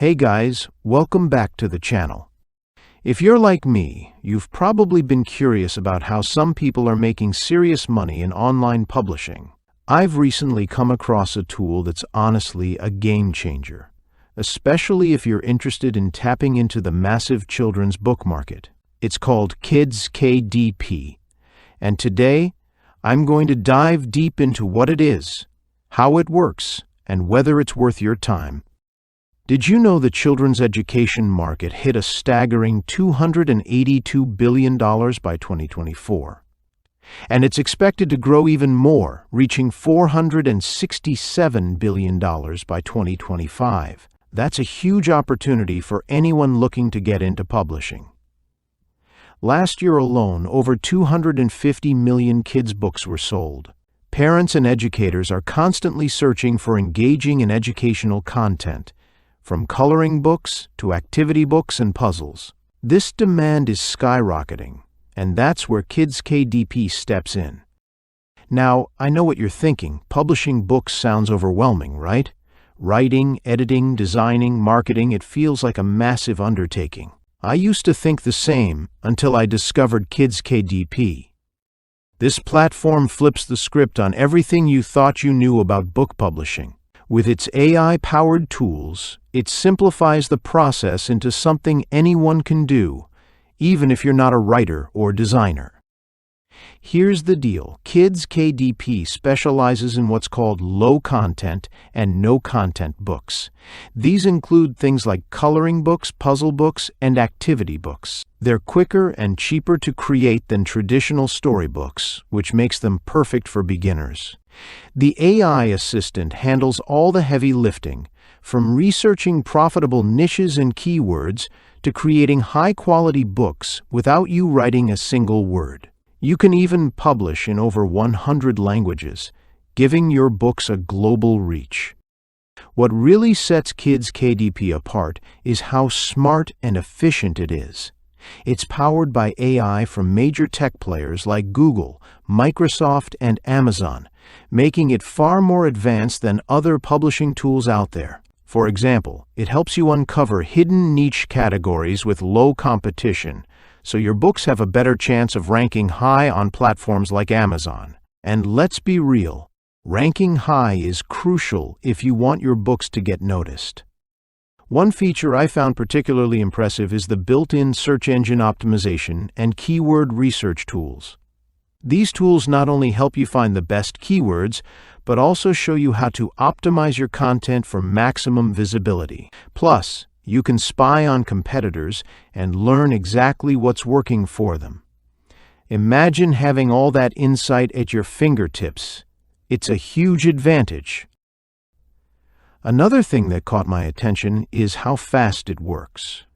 Hey guys, welcome back to the channel. If you're like me, you've probably been curious about how some people are making serious money in online publishing. I've recently come across a tool that's honestly a game changer, especially if you're interested in tapping into the massive children's book market. It's called KidzKDP, and today I'm going to dive deep into what it is, how it works, and whether it's worth your time. Did you know the children's education market hit a staggering $282 billion by 2024? And it's expected to grow even more, reaching $467 billion by 2025. That's a huge opportunity for anyone looking to get into publishing. Last year alone, over 250 million kids' books were sold. Parents and educators are constantly searching for engaging and educational content, from coloring books to activity books and puzzles. This demand is skyrocketing, and that's where KidzKDP steps in. Now, I know what you're thinking. Publishing books sounds overwhelming, right? Writing, editing, designing, marketing, it feels like a massive undertaking. I used to think the same until I discovered KidzKDP. This platform flips the script on everything you thought you knew about book publishing. With its AI-powered tools, it simplifies the process into something anyone can do, even if you're not a writer or designer. Here's the deal. KidzKDP specializes in what's called low-content and no-content books. These include things like coloring books, puzzle books, and activity books. They're quicker and cheaper to create than traditional storybooks, which makes them perfect for beginners. The AI assistant handles all the heavy lifting, from researching profitable niches and keywords to creating high-quality books without you writing a single word. You can even publish in over 100 languages, giving your books a global reach. What really sets KidzKDP apart is how smart and efficient it is. It's powered by AI from major tech players like Google, Microsoft, and Amazon, making it far more advanced than other publishing tools out there. For example, it helps you uncover hidden niche categories with low competition, so your books have a better chance of ranking high on platforms like Amazon. And let's be real, ranking high is crucial if you want your books to get noticed. One feature I found particularly impressive is the built-in search engine optimization and keyword research tools. These tools not only help you find the best keywords, but also show you how to optimize your content for maximum visibility. Plus, you can spy on competitors and learn exactly what's working for them. Imagine having all that insight at your fingertips. It's a huge advantage. Another thing that caught my attention is how fast it works.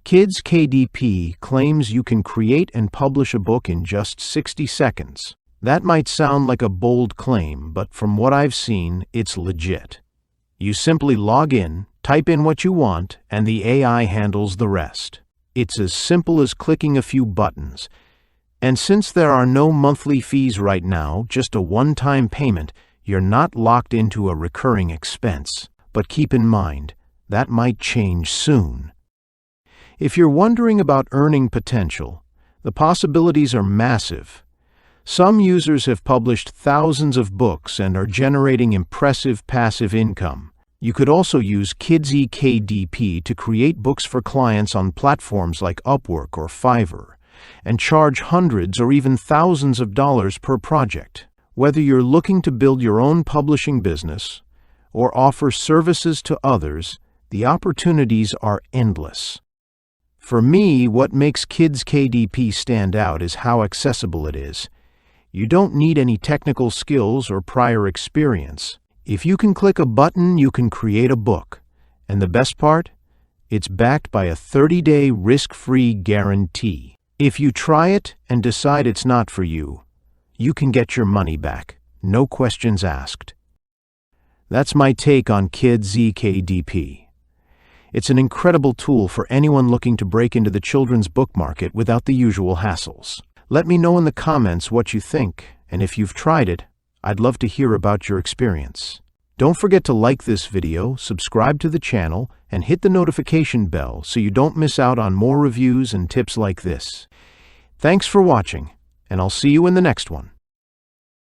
KidzKDP claims you can create and publish a book in just 60 seconds. That might sound like a bold claim, but from what I've seen, it's legit. You simply log in, type in what you want, and the AI handles the rest. It's as simple as clicking a few buttons. And since there are no monthly fees right now, just a one-time payment, you're not locked into a recurring expense. But keep in mind, that might change soon. If you're wondering about earning potential, the possibilities are massive. Some users have published thousands of books and are generating impressive passive income. You could also use KidzKDP to create books for clients on platforms like Upwork or Fiverr, and charge hundreds or even thousands of dollars per project. Whether you're looking to build your own publishing business or offer services to others, the opportunities are endless. For me, what makes KidzKDP stand out is how accessible it is. You don't need any technical skills or prior experience. If you can click a button, you can create a book. And the best part? It's backed by a 30-day risk-free guarantee. If you try it and decide it's not for you, you can get your money back. No questions asked. That's my take on KidzKDP. It's an incredible tool for anyone looking to break into the children's book market without the usual hassles. Let me know in the comments what you think, and if you've tried it, I'd love to hear about your experience. Don't forget to like this video, subscribe to the channel, and hit the notification bell so you don't miss out on more reviews and tips like this. Thanks for watching, and I'll see you in the next one.